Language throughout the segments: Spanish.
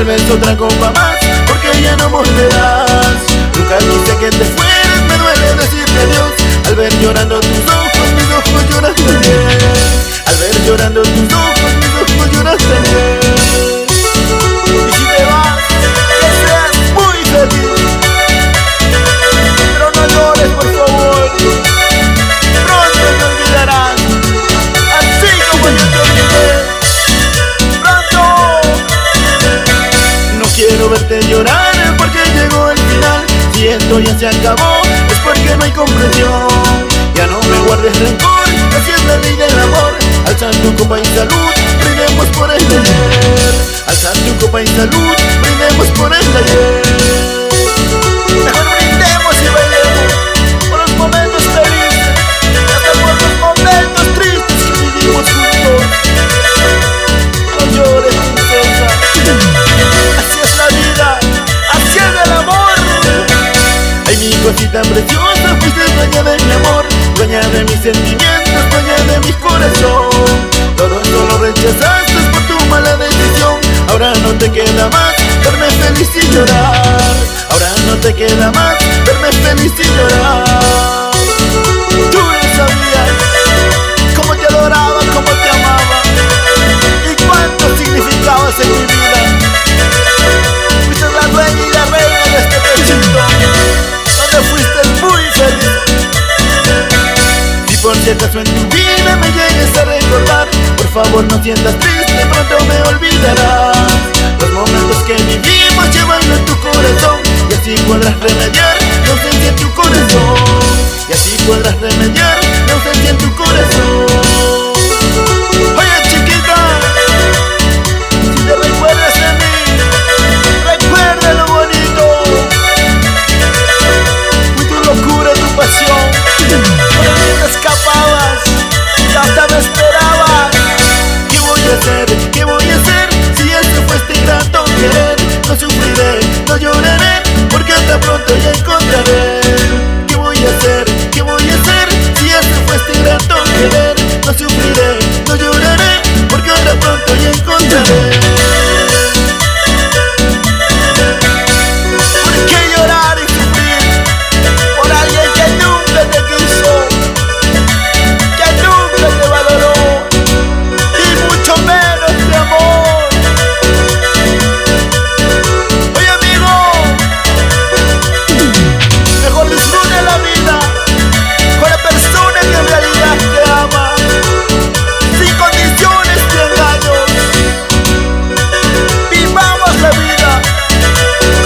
tal vez otra copa más, porque ya no volverás. Nunca quise que te fueras, me duele decirte adiós. Al ver llorando tus ojos, mis ojos lloran también. Al ver llorando tus ojos, mis ojos lloran también. Y si te vas, que seas muy feliz, pero no llores por favor. Pronto te olvidarás, así como yo te olvidé. Pronto. No quiero verte llorar porque llegó el final. Si esto ya se acabó es porque no hay comprensión. Ya no me guardes rencor, así es la ley del amor. Alza tu copa y salud, brindemos por el ayer. Alza tu copa y salud, brindemos por el ayer. Mejor brindemos y bailemos por los momentos felices, hasta por los momentos tristes que vivimos juntos. No llores, princesa, así es la vida, así es el amor. Ay, mi cosita preciosa, fuiste dueña de mi amor, dueña de mis sentimientos, dueña de mi corazón. Todo eso lo rechazaste por tu mala decisión. Ahora no te queda más verme feliz y llorar. Ahora no te queda más verme feliz y llorar. Tú no sabías cómo te adoraba, cómo te amaba y cuánto significabas en mi vida. Fuiste la dueña y la reina de este pechito, donde fuiste muy feliz. Si por si acaso en tu vida me llegues a recordar, por favor no sientas triste, pronto me olvidarás. Los momentos que vivimos llévalo en tu corazón, y así podrás remediar la ausencia en tu corazón. Y así podrás remediar la ausencia en tu corazón. Oye chiquita, si te recuerdas de mí, recuerda lo bonito. Fui tu locura, tu pasión, por el que te escapabas y hasta me esperabas. ¿Qué voy a hacer? ¿Qué voy a hacer? Si esto fue este ingrato querer, no sufriré, no lloraré, porque hasta pronto ya encontraré. ¿Qué voy a hacer? ¿Qué voy a hacer? Si esto fue este ingrato querer, no sufriré, no lloraré, porque hasta pronto ya encontraré. ¿Por qué llorar y sufrir por alguien que nunca te quiso, que nunca te valoró y mucho menos te amó? Oye amigo, mejor disfruta la vida con la persona que en realidad te ama, sin condiciones ni engaños. Vivamos la vida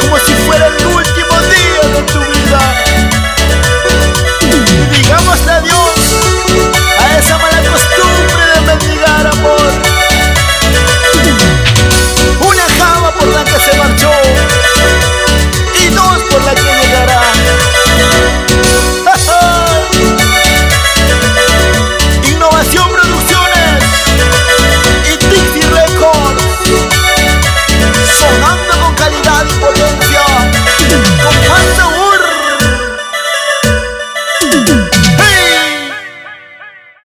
como si fuera el último día de tu vida, y digámosle adiós a esa mala costumbre de mendigar amor. Una java por la que se marchó y dos por la que llegará. Innovación Producciones y Dixie Records, sonando con calidad y potencia, con más sabor.